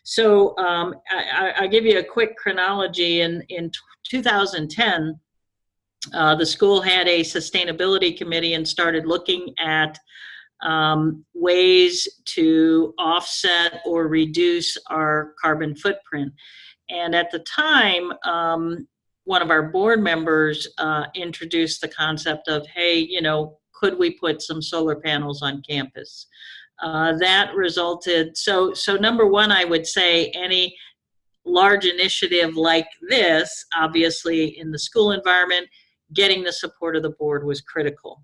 So I'll give you a quick chronology. In 2010, the school had a sustainability committee and started looking at ways to offset or reduce our carbon footprint. And at the time, one of our board members introduced the concept of, hey, you know, could we put some solar panels on campus? That resulted, so number one, I would say any large initiative like this, obviously in the school environment, getting the support of the board was critical.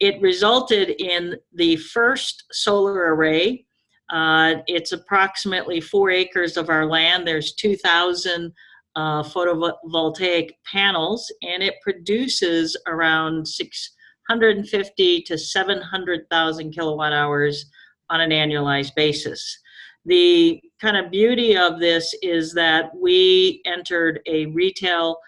It resulted in the first solar array. It's approximately 4 acres of our land. There's 2,000 photovoltaic panels, and it produces around 650 to 700,000 kilowatt hours on an annualized basis. The kind of beauty of this is that we entered a retail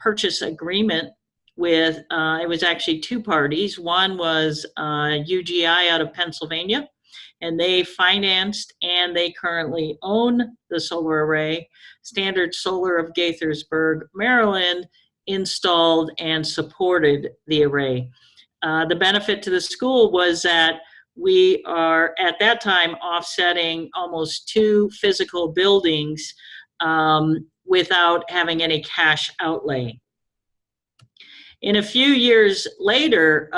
purchase agreement with, it was actually 2 parties. One was UGI out of Pennsylvania, and they financed and they currently own the solar array. Standard Solar of Gaithersburg, Maryland, installed and supported the array. The benefit to the school was that we are at that time offsetting almost 2 physical buildings without having any cash outlay. In a few years later,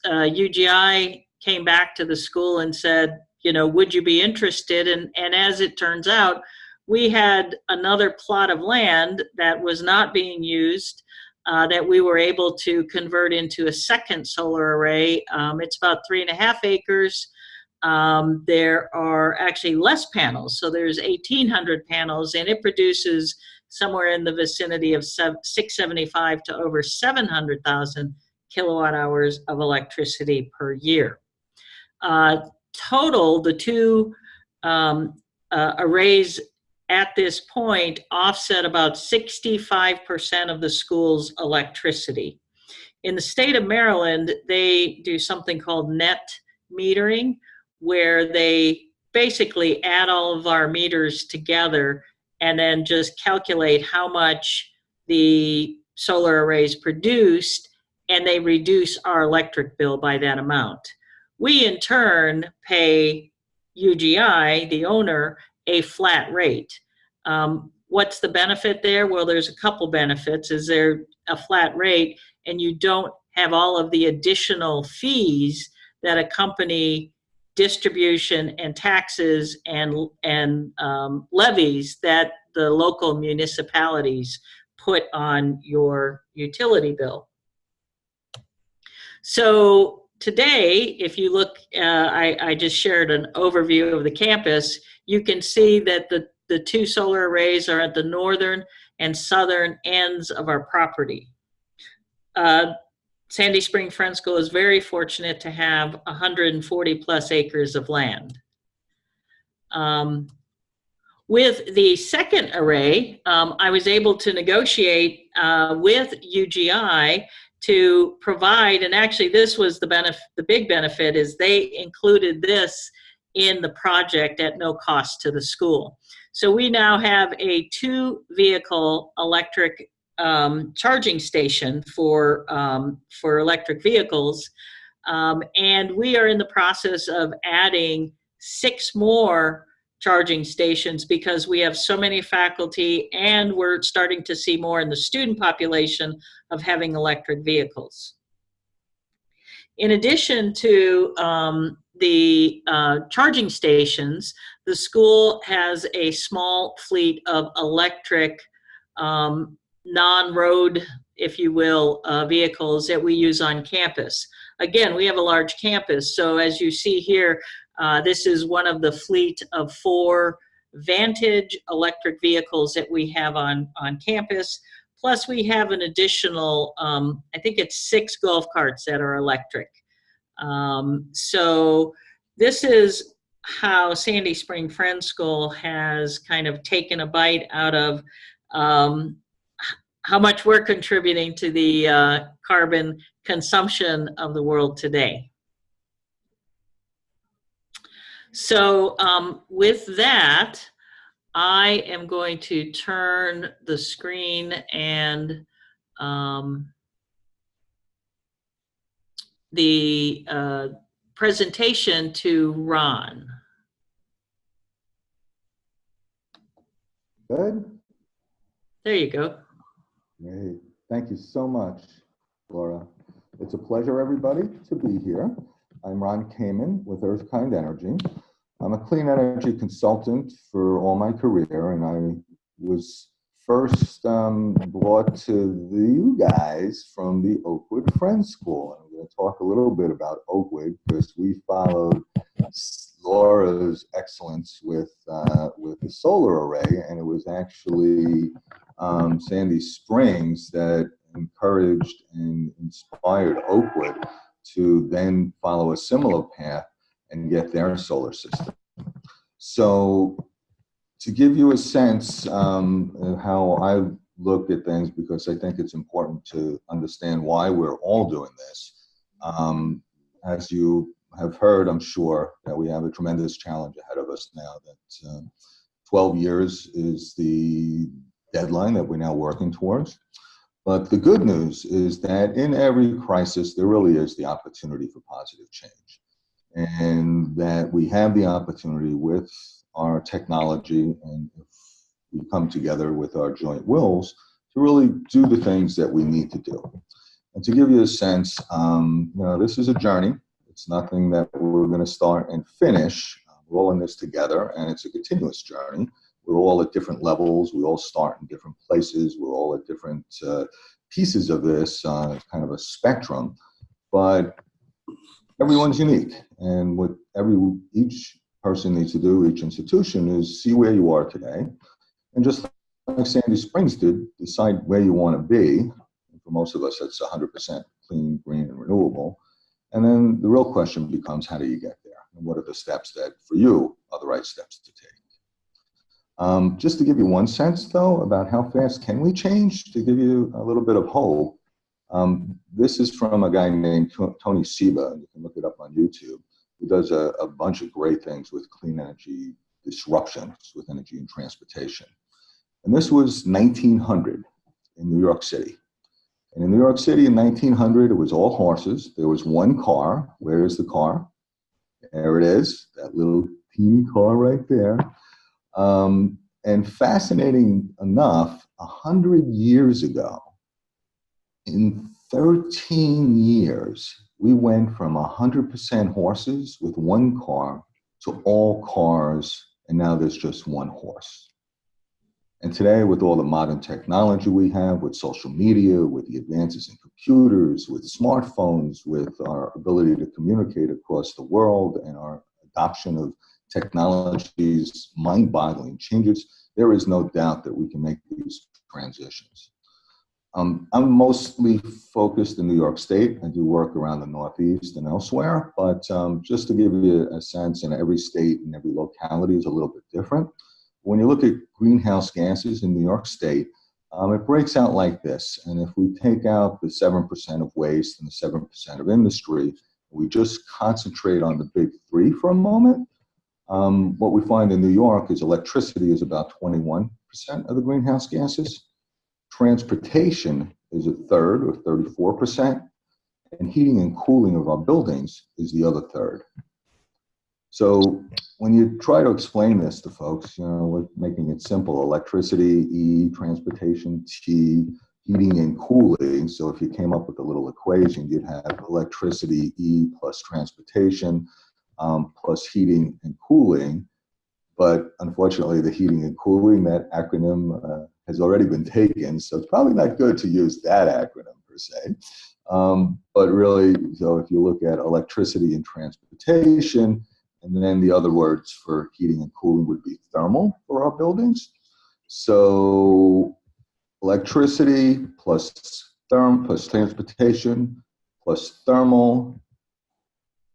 UGI came back to the school and said, you know, would you be interested? And as it turns out, we had another plot of land that was not being used that we were able to convert into a second solar array. It's about 3.5 acres. There are actually less panels, so there's 1,800 panels, and it produces somewhere in the vicinity of 675 to over 700,000 kilowatt hours of electricity per year. Total, the 2 arrays at this point offset about 65% of the school's electricity. In the state of Maryland, they do something called net metering, where they basically add all of our meters together and then just calculate how much the solar arrays produced, and they reduce our electric bill by that amount. We, in turn, pay UGI, the owner, a flat rate. What's the benefit there? Well, there's a couple benefits. Is there a flat rate, and you don't have all of the additional fees that accompany distribution and taxes and levies that the local municipalities put on your utility bill. So today, if you look, I just shared an overview of the campus. You can see that the 2 solar arrays are at the northern and southern ends of our property. Sandy Spring Friends School is very fortunate to have 140 plus acres of land. With the second array, I was able to negotiate with UGI to provide, and actually this was the big benefit, is they included this in the project at no cost to the school. So we now have a 2-vehicle electric charging station for electric vehicles, and we are in the process of adding 6 more charging stations because we have so many faculty, and we're starting to see more in the student population of having electric vehicles. In addition to the charging stations, the school has a small fleet of electric non-road, if you will, vehicles that we use on campus. Again, we have a large campus, so as you see here, this is one of the fleet of 4 Vantage electric vehicles that we have on campus. Plus we have an additional, I think it's 6 golf carts that are electric. So this is how Sandy Spring Friends School has kind of taken a bite out of how much we're contributing to the carbon consumption of the world today. So with that, I am going to turn the screen and the presentation to Ron. Good. There you go. Great. Thank you so much, Laura. It's a pleasure, everybody, to be here. I'm Ron Kamen with Earth Kind Energy. I'm a clean energy consultant for all my career, and I was first brought to you guys from the Oakwood Friends School. I'm going to talk a little bit about Oakwood because we followed Laura's excellence with the solar array, and it was actually Sandy Springs that encouraged and inspired Oakwood to then follow a similar path and get their solar system. So to give you a sense of how I look at things, because I think it's important to understand why we're all doing this. As you have heard, I'm sure that we have a tremendous challenge ahead of us now that 12 years is the deadline that we're now working towards. But the good news is that in every crisis, there really is the opportunity for positive change. And that we have the opportunity with our technology, and if we come together with our joint wills, to really do the things that we need to do. And to give you a sense, this is a journey. It's nothing that we're going to start and finish. We're all in this together, and it's a continuous journey. We're all at different levels. We all start in different places. We're all at different pieces of this, kind of a spectrum. But everyone's unique, and what each person needs to do, each institution, is see where you are today, and just like Sandy Springs did, decide where you want to be. And for most of us, that's 100% clean, green, and renewable. And then the real question becomes, how do you get there? And what are the steps that, for you, are the right steps to take? Just to give you one sense, though, about how fast can we change, to give you a little bit of hope. This is from a guy named Tony Seba, and you can look it up on YouTube, who does a bunch of great things with clean energy disruptions with energy and transportation. And this was 1900 in New York City. And in New York City in 1900, it was all horses. There was one car. Where is the car? There it is, that little teeny car right there. And fascinating enough, 100 years ago, in 13 years, we went from 100% horses with one car to all cars, and now there's just one horse. And today, with all the modern technology we have, with social media, with the advances in computers, with smartphones, with our ability to communicate across the world, and our adoption of technologies, mind-boggling changes, there is no doubt that we can make these transitions. I'm mostly focused in New York State. I do work around the Northeast and elsewhere, but just to give you a sense, in every state and every locality is a little bit different. When you look at greenhouse gases in New York State, it breaks out like this. And if we take out the 7% of waste and the 7% of industry, we just concentrate on the big three for a moment. What we find in New York is electricity is about 21% of the greenhouse gases. Transportation is a third, or 34%, and heating and cooling of our buildings is the other third. So when you try to explain this to folks, we're making it simple: electricity, E, transportation, T, heating and cooling. So if you came up with a little equation, you'd have electricity, E, plus transportation, plus heating and cooling. But unfortunately, the heating and cooling, that acronym has already been taken, so it's probably not good to use that acronym per se. But really, so if you look at electricity and transportation, and then the other words for heating and cooling would be thermal for our buildings. So electricity plus transportation plus thermal,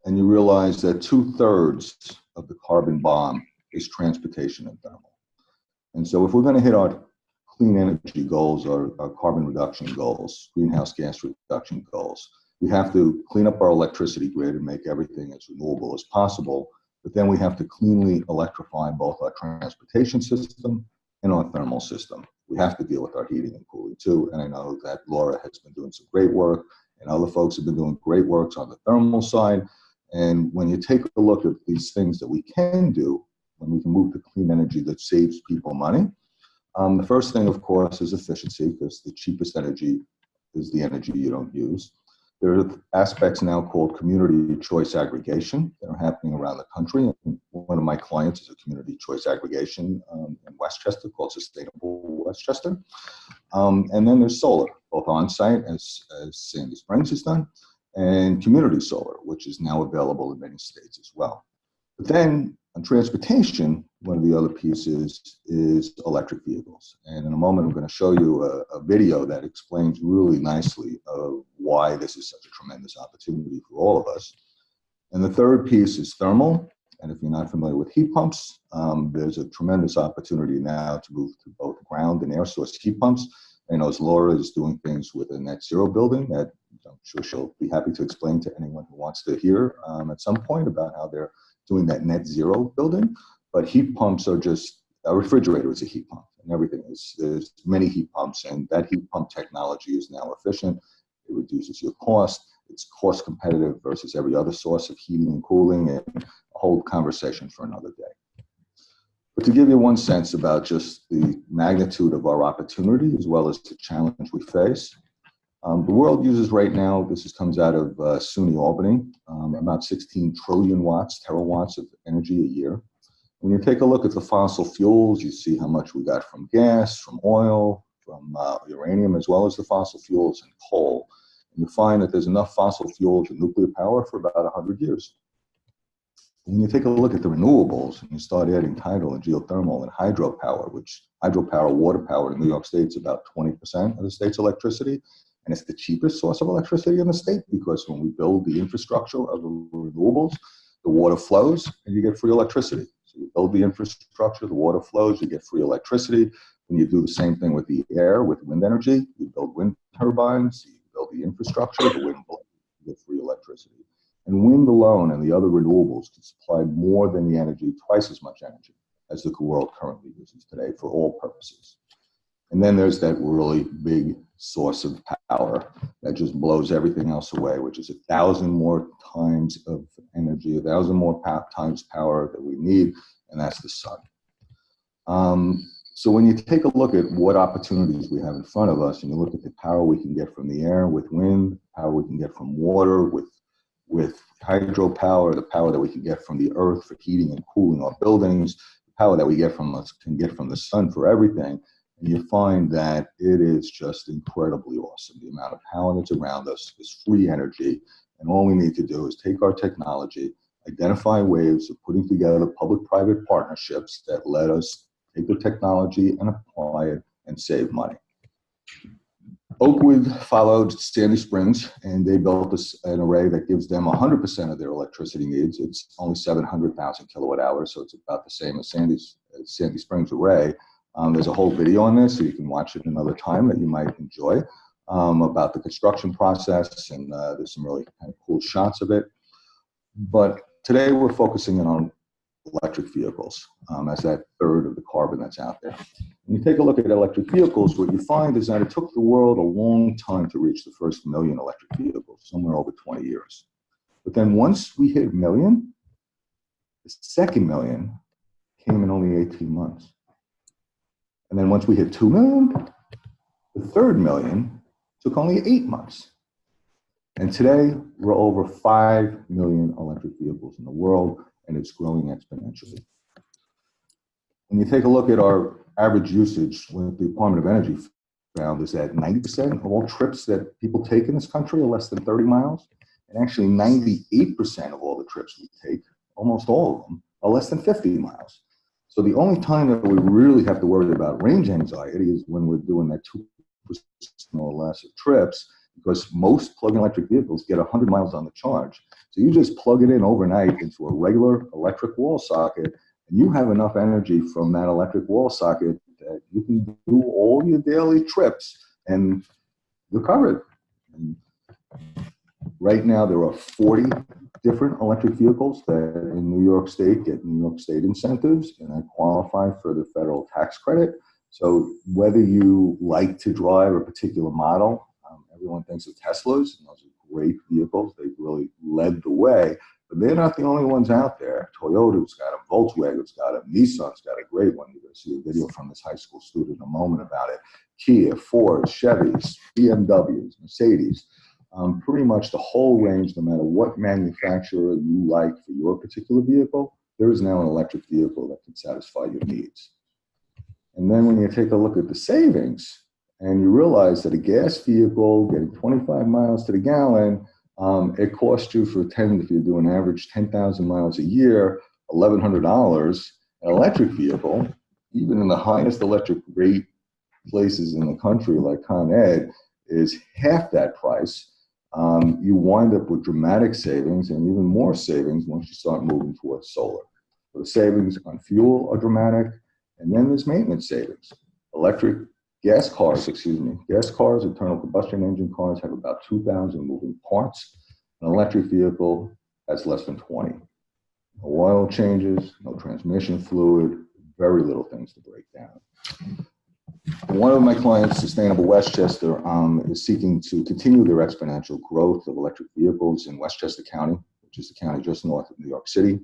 and you realize that 2/3 of the carbon bomb is transportation and thermal. And so if we're going to hit our clean energy goals, our carbon reduction goals, greenhouse gas reduction goals, we have to clean up our electricity grid and make everything as renewable as possible. But then we have to cleanly electrify both our transportation system and our thermal system. We have to deal with our heating and cooling too. And I know that Laura has been doing some great work, and other folks have been doing great works on the thermal side. And when you take a look at these things that we can do, when we can move to clean energy that saves people money, the first thing, of course, is efficiency, because the cheapest energy is the energy you don't use. There are aspects now called community choice aggregation that are happening around the country. And one of my clients is a community choice aggregation in Westchester called Sustainable Westchester. And then there's solar, both on-site, as Sandy Springs has done, and community solar, which is now available in many states as well. But then on transportation, one of the other pieces is electric vehicles. And in a moment, I'm going to show you a video that explains really nicely why this is such a tremendous opportunity for all of us. And the third piece is thermal. And if you're not familiar with heat pumps, there's a tremendous opportunity now to move to both ground and air source heat pumps. I know as Laura is doing things with a net zero building that I'm sure she'll be happy to explain to anyone who wants to hear at some point about how they're doing that net zero building. But heat pumps are just, a refrigerator is a heat pump, and everything is, there's many heat pumps, and that heat pump technology is now efficient. It reduces your cost. It's cost competitive versus every other source of heating and cooling, and a whole conversation for another day. But to give you one sense about just the magnitude of our opportunity as well as the challenge we face, the world uses right now, comes out of SUNY Albany, about 16 trillion terawatts of energy a year. When you take a look at the fossil fuels, you see how much we got from gas, from oil, from uranium, as well as the fossil fuels and coal. And you find that there's enough fossil fuels and nuclear power for about 100 years. When you take a look at the renewables and you start adding tidal and geothermal and hydropower, which hydropower, water power in New York State is about 20% of the state's electricity. And it's the cheapest source of electricity in the state, because when we build the infrastructure of the renewables, the water flows and you get free electricity. So you build the infrastructure, the water flows, you get free electricity. When you do the same thing with the air, with wind energy, you build wind turbines, you build the infrastructure, the wind blows, you get free electricity. And wind alone and the other renewables can supply more than the energy, twice as much energy as the world currently uses today for all purposes. And then there's that really big source of power that just blows everything else away, which is 1,000 more times of energy, 1,000 more times power that we need, and that's the sun. So when you take a look at what opportunities we have in front of us, and you look at the power we can get from the air with wind, power we can get from water with hydropower, the power that we can get from the earth for heating and cooling our buildings, the power that we can get from the sun for everything. And you find that it is just incredibly awesome. The amount of power that's around us is free energy. And all we need to do is take our technology, identify ways of putting together public-private partnerships that let us take the technology and apply it and save money. Oakwood followed Sandy Springs, and they built an array that gives them 100% of their electricity needs. It's only 700,000 kilowatt hours, so it's about the same as Sandy Springs array. There's a whole video on this, so you can watch it another time that you might enjoy, about the construction process, and there's some really kind of cool shots of it. But today we're focusing in on electric vehicles as that third of the carbon that's out there. When you take a look at electric vehicles, what you find is that it took the world a long time to reach the first million electric vehicles, somewhere over 20 years. But then once we hit a million, the second million came in only 18 months. And then once we hit 2 million, the third million took only 8 months. And today, we're over 5 million electric vehicles in the world, and it's growing exponentially. When you take a look at our average usage, what the Department of Energy found is that 90% of all trips that people take in this country are less than 30 miles. And actually 98% of all the trips we take, almost all of them, are less than 50 miles. So the only time that we really have to worry about range anxiety is when we're doing that 2% or less of trips, because most plug-in electric vehicles get 100 miles on the charge. So you just plug it in overnight into a regular electric wall socket, and you have enough energy from that electric wall socket that you can do all your daily trips, and you're covered. And Right now, there are 40 different electric vehicles that in New York State get New York State incentives and that qualify for the federal tax credit. So whether you like to drive a particular model, everyone thinks of Teslas, and those are great vehicles. They've really led the way, but they're not the only ones out there. Toyota's got them, Volkswagen's got them, Nissan's got a great one. You're going to see a video from this high school student in a moment about it. Kia, Ford, Chevys, BMWs, Mercedes. Pretty much the whole range, no matter what manufacturer you like for your particular vehicle, there is now an electric vehicle that can satisfy your needs. And then when you take a look at the savings, and you realize that a gas vehicle getting 25 miles to the gallon, it costs you if you do an average 10,000 miles a year, $1,100. An electric vehicle, even in the highest electric rate places in the country like Con Ed, is half that price. You wind up with dramatic savings and even more savings once you start moving towards solar. So the savings on fuel are dramatic, and then there's maintenance savings. Gas cars, internal combustion engine cars, have about 2,000 moving parts. An electric vehicle has less than 20. No oil changes, no transmission fluid, very little things to break down. One of my clients, Sustainable Westchester, is seeking to continue their exponential growth of electric vehicles in Westchester County, which is the county just north of New York City.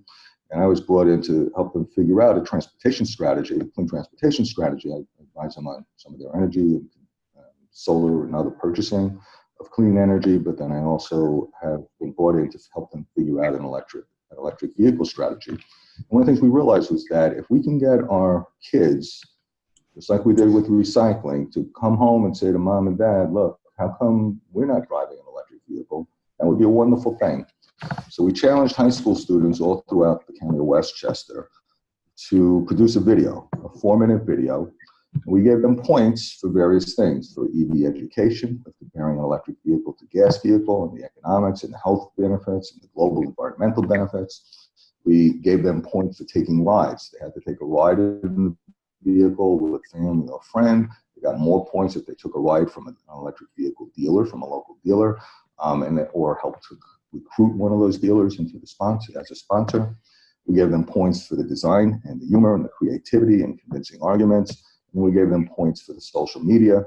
And I was brought in to help them figure out a transportation strategy, a clean transportation strategy. I advise them on some of their energy and solar and other purchasing of clean energy, but then I also have been brought in to help them figure out an electric vehicle strategy. And one of the things we realized was that if we can get our kids, just like we did with recycling, to come home and say to mom and dad, look, how come we're not driving an electric vehicle? That would be a wonderful thing. So we challenged high school students all throughout the county of Westchester to produce a video, a 4-minute video. And we gave them points for various things, for EV education, of comparing an electric vehicle to gas vehicle, and the economics and the health benefits and the global environmental benefits. We gave them points for taking rides. They had to take a ride in the vehicle with a family or a friend. They got more points if they took a ride from an electric vehicle dealer, from a local dealer, or helped to recruit one of those dealers into the sponsor as a sponsor. We gave them points for the design and the humor and the creativity and convincing arguments. And we gave them points for the social media.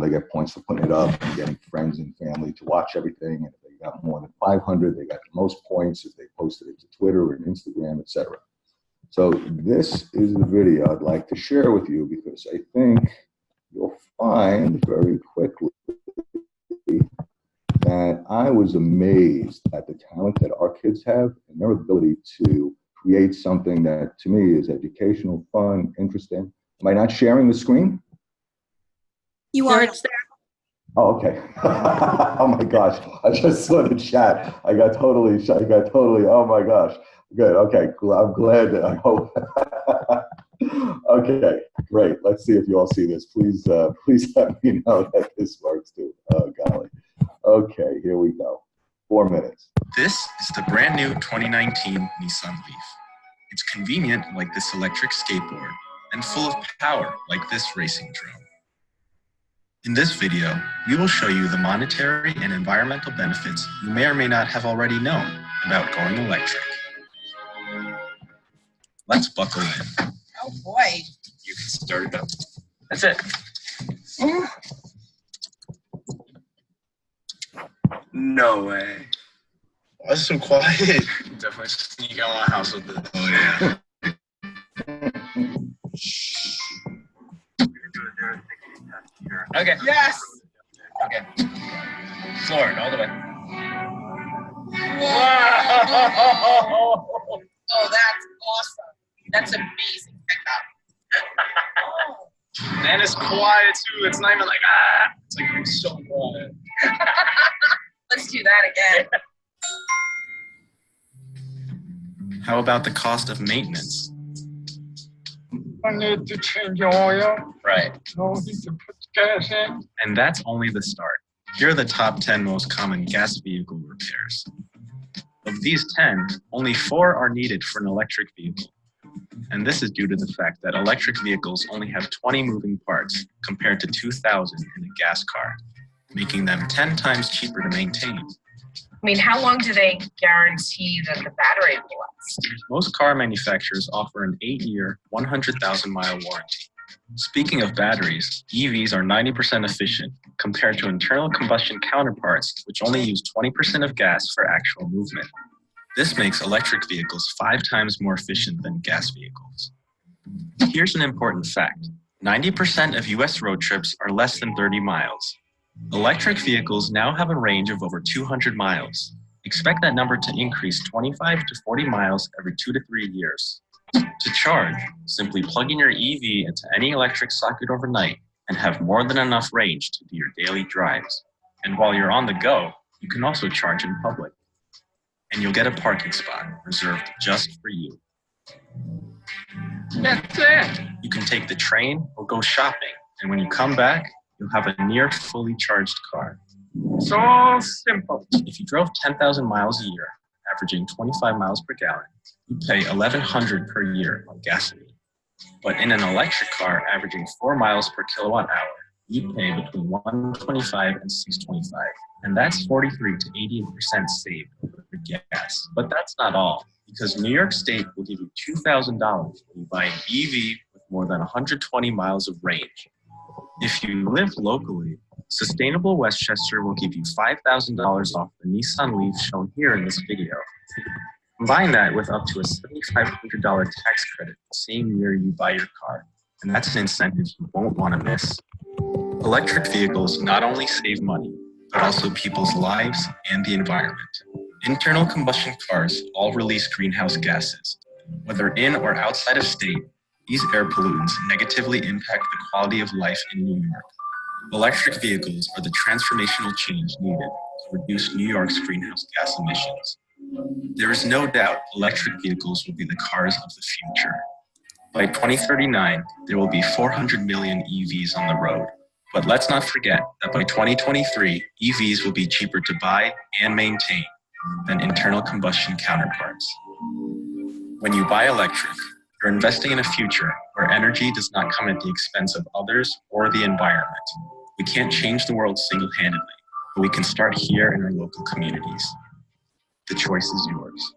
They get points for putting it up and getting friends and family to watch everything. And if they got more than 500, they got the most points if they posted it to Twitter and Instagram, etc. So this is the video I'd like to share with you, because I think you'll find very quickly that I was amazed at the talent that our kids have and their ability to create something that to me is educational, fun, interesting. Am I not sharing the screen? You are. It's there. Oh, okay. Oh my gosh. I just saw the chat. I got totally, oh my gosh. Good. Okay. I'm glad that I hope. Okay, great. Let's see if you all see this. Please let me know that this works too. Oh, golly. Okay, here we go. 4 minutes. This is the brand new 2019 Nissan Leaf. It's convenient like this electric skateboard and full of power like this racing drone. In this video, we will show you the monetary and environmental benefits you may or may not have already known about going electric. Let's buckle in. Oh boy. You can start it up. That's it. No way. Why is it so quiet? Definitely sneak out of my house with it. Oh yeah. Okay. Yes. Okay. Forward all the way. Whoa. Oh, that's awesome. That's amazing pickup. And it's quiet too. It's not even like It's like so quiet. Let's do that again. How about the cost of maintenance? I need to change your oil. Right. No need to put gas in. And that's only the start. Here are the top 10 most common gas vehicle repairs. Of these 10, only 4 are needed for an electric vehicle. And this is due to the fact that electric vehicles only have 20 moving parts compared to 2,000 in a gas car, making them 10 times cheaper to maintain. I mean, how long do they guarantee that the battery will last? Most car manufacturers offer an 8-year, 100,000-mile warranty. Speaking of batteries, EVs are 90% efficient compared to internal combustion counterparts, which only use 20% of gas for actual movement. This makes electric vehicles 5 times more efficient than gas vehicles. Here's an important fact. 90% of US road trips are less than 30 miles. Electric vehicles now have a range of over 200 miles. Expect that number to increase 25 to 40 miles every 2 to 3 years. To charge, simply plug in your EV into any electric socket overnight and have more than enough range to do your daily drives. And while you're on the go, you can also charge in public. And you'll get a parking spot reserved just for you. That's it. You can take the train or go shopping, and when you come back, you'll have a near fully charged car. So simple. If you drove 10,000 miles a year, averaging 25 miles per gallon, you pay $1,100 per year on gasoline. But in an electric car averaging 4 miles per kilowatt hour, you pay between $125 and $625. And that's 43 to 88% saved over gas. But that's not all, because New York State will give you $2,000 when you buy an EV with more than 120 miles of range. If you live locally, Sustainable Westchester will give you $5,000 off the Nissan Leaf shown here in this video. Combine that with up to a $7,500 tax credit the same year you buy your car, and that's an incentive you won't want to miss. Electric vehicles not only save money, but also people's lives and the environment. Internal combustion cars all release greenhouse gases. Whether in or outside of state, these air pollutants negatively impact the quality of life in New York. Electric vehicles are the transformational change needed to reduce New York's greenhouse gas emissions. There is no doubt electric vehicles will be the cars of the future. By 2039, there will be 400 million EVs on the road. But let's not forget that by 2023, EVs will be cheaper to buy and maintain than internal combustion counterparts. When you buy electric, you're investing in a future where energy does not come at the expense of others or the environment. We can't change the world single-handedly, but we can start here in our local communities. The choice is yours.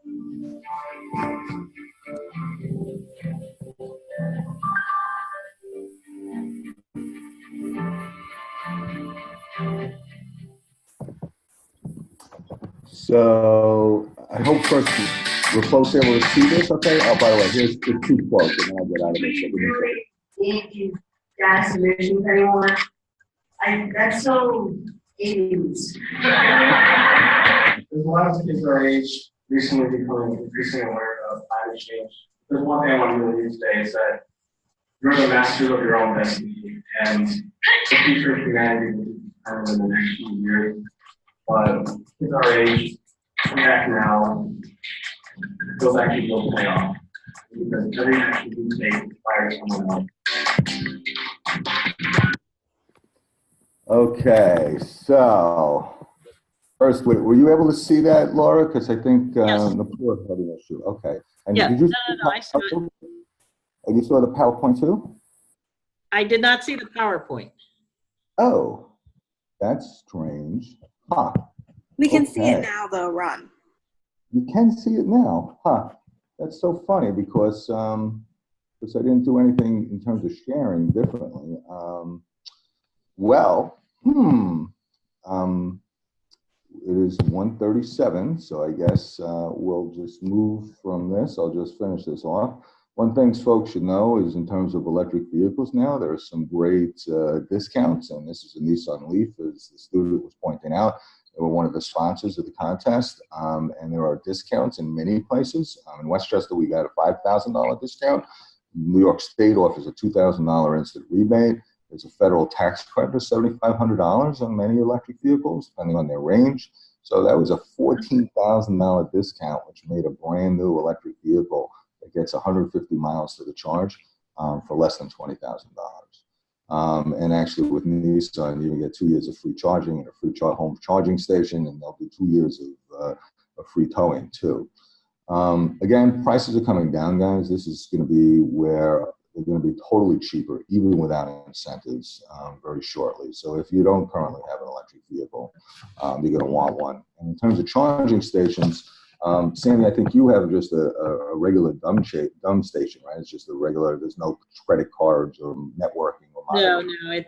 So I hope first we're folks able to see this, okay? Oh, by the way, here's the 2 quotes, and then I'll get out of this. So Can't use gas emissions anymore. That's so 80s. There's a lot of kids our age recently becoming increasingly aware of climate change. There's one thing I want to really leave today is that you're the masters of your own destiny, and the future of humanity will be determined in the next few years. But kids our age, come back now, those actions will pay off. Because every action you take inspires someone else. Okay, so first, were you able to see that, Laura? Because I think Yes. the poor had an issue. Okay. And Yeah, did you no, I saw it. Oh, you saw the PowerPoint too? I did not see the PowerPoint. Oh, that's strange. Huh. We can see Okay. it now, though, Ron. You can see it now. Huh. That's so funny because I didn't do anything in terms of sharing differently. It is 1:37, so I guess we'll just move from this. I'll just finish this off. One thing folks should know is in terms of electric vehicles now, there are some great discounts, and this is a Nissan Leaf, as the student was pointing out. They were one of the sponsors of the contest, and there are discounts in many places. In Westchester, we got a $5,000 discount. New York State offers a $2,000 instant rebate. There's a federal tax credit of $7,500 on many electric vehicles, depending on their range. So that was a $14,000 discount, which made a brand new electric vehicle that gets 150 miles to the charge for less than $20,000. And actually with Nissan, you can get 2 years of free charging and a free home charging station, and they'll do 2 years of free towing too. Again, prices are coming down, guys. This is going to be where they're going to be totally cheaper, even without incentives, very shortly. So if you don't currently have an electric vehicle, you're going to want one. And in terms of charging stations, Sandy, I think you have just a regular dumb station, right? It's just a regular, there's no credit cards or networking or monitoring. No,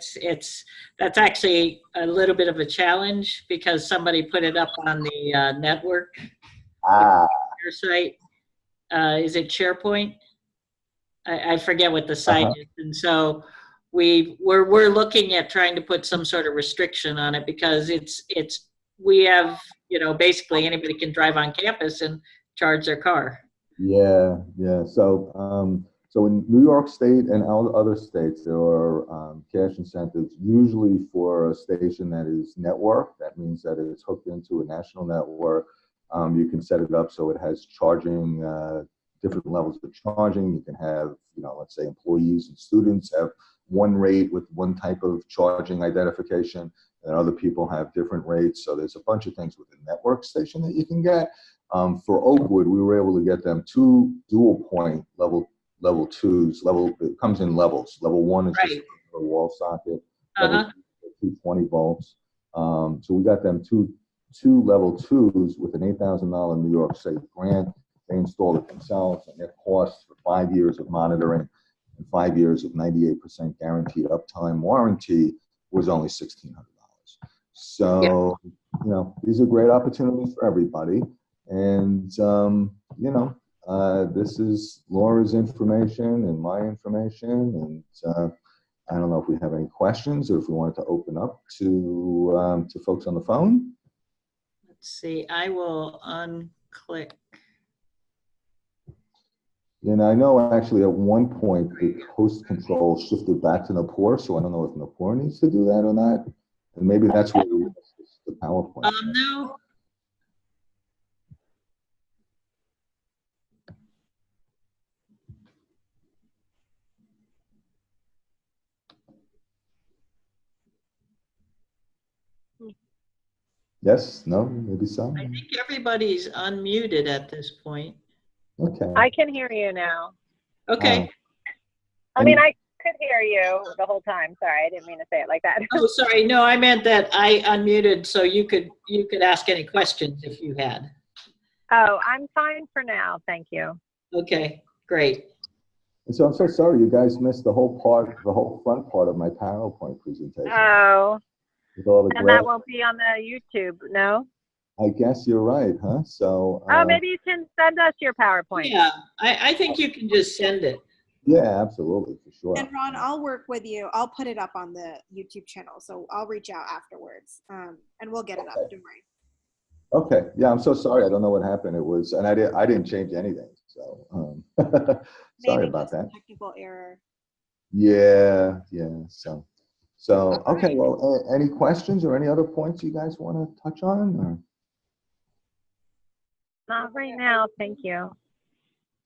that's actually a little bit of a challenge because somebody put it up on the network your site. Is it SharePoint? I forget what the site is, and so we're looking at trying to put some sort of restriction on it because we have, basically anybody can drive on campus and charge their car. Yeah. So in New York State and other states, there are cash incentives, usually for a station that is networked. That means that it's hooked into a national network. You can set it up so it has charging, different levels of charging. You can have, let's say employees and students have one rate with one type of charging identification, and other people have different rates. So there's a bunch of things with the network station that you can get. For Oakwood, we were able to get them 2 dual point level 2s. It comes in levels. Level 1 is just a wall socket. Level 2 is 220 volts. So we got them two level 2s with an $8,000 New York State grant. They installed it themselves, and their cost for 5 years of monitoring and 5 years of 98% guaranteed uptime warranty was only $1,600. So, these are great opportunities for everybody. And, this is Laura's information and my information. And I don't know if we have any questions or if we wanted to open up to folks on the phone. Let's see. I will unclick. And I know actually at one point the host control shifted back to Napur, so I don't know if Napur needs to do that or not. And maybe that's where the PowerPoint. No. Yes, no, maybe so. I think everybody's unmuted at this point. Okay. I can hear you now. Okay. I mean, I could hear you the whole time. Sorry, I didn't mean to say it like that. Oh, sorry. No, I meant that I unmuted so you could ask any questions if you had. Oh, I'm fine for now. Thank you. Okay, great. And so I'm so sorry you guys missed the whole front part of my PowerPoint presentation. Oh, with all the and that won't be on the YouTube, no? I guess you're right, huh? So. Maybe you can send us your PowerPoint. Yeah, I think you can just send it. Yeah, absolutely, for sure. And Ron, I'll work with you. I'll put it up on the YouTube channel, so I'll reach out afterwards, and we'll get it up. Don't worry. Okay. Yeah, I'm so sorry. I don't know what happened. It was, and I didn't change anything. So sorry about that. Technical error. Yeah. So okay. Well, any questions or any other points you guys want to touch on? Or? Not right now. Thank you.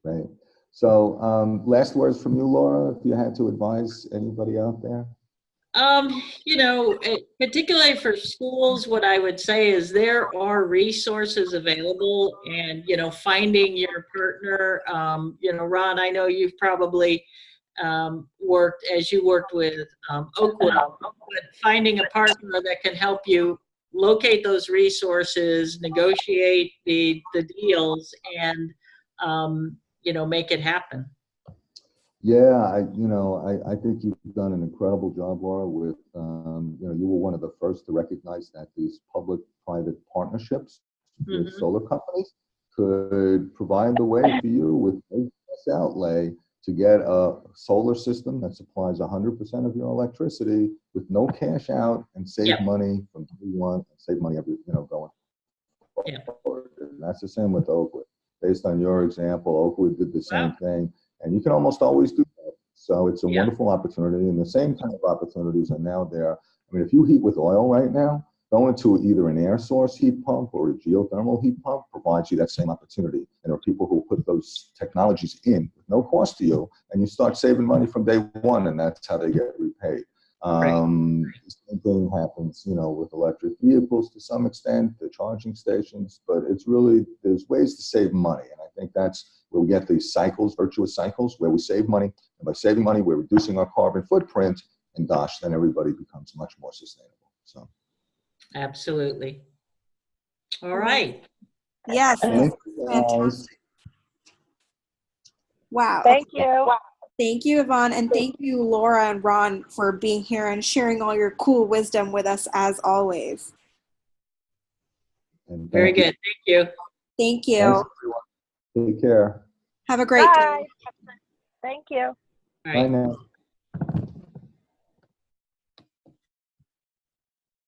Right. So last words from you, Laura, if you had to advise anybody out there. Particularly for schools, what I would say is there are resources available, and, finding your partner, Ron, I know you've probably worked with Oakwood, but finding a partner that can help you locate those resources, negotiate the deals, and, make it happen. Yeah, I think you've done an incredible job, Laura, with, you were one of the first to recognize that these public-private partnerships with solar companies could provide the way for you with less outlay to get a solar system that supplies 100% of your electricity with no cash out and save money from day one, and save money every, going forward. And that's the same with Oakwood. Based on your example, Oakwood did the same thing. And you can almost always do that. So it's a wonderful opportunity, and the same kind of opportunities are now there. I mean, if you heat with oil right now, going to either an air source heat pump or a geothermal heat pump provides you that same opportunity. And there are people who put those technologies in with no cost to you, and you start saving money from day one, and that's how they get repaid. The same thing happens, with electric vehicles to some extent, the charging stations, but it's really, there's ways to save money. And I think that's where we get these cycles, virtuous cycles, where we save money. And by saving money, we're reducing our carbon footprint. And gosh, then everybody becomes much more sustainable. So, Absolutely. All right. Yes. thank you, guys. Fantastic. Wow. Thank you. Thank you, Yvonne, and thank you, Laura and Ron, for being here and sharing all your cool wisdom with us as always. And Very thank you. good. Thank you. Thank you. Thanks, everyone. Take care. Have a great Bye. day. Thank you. All Bye right. now.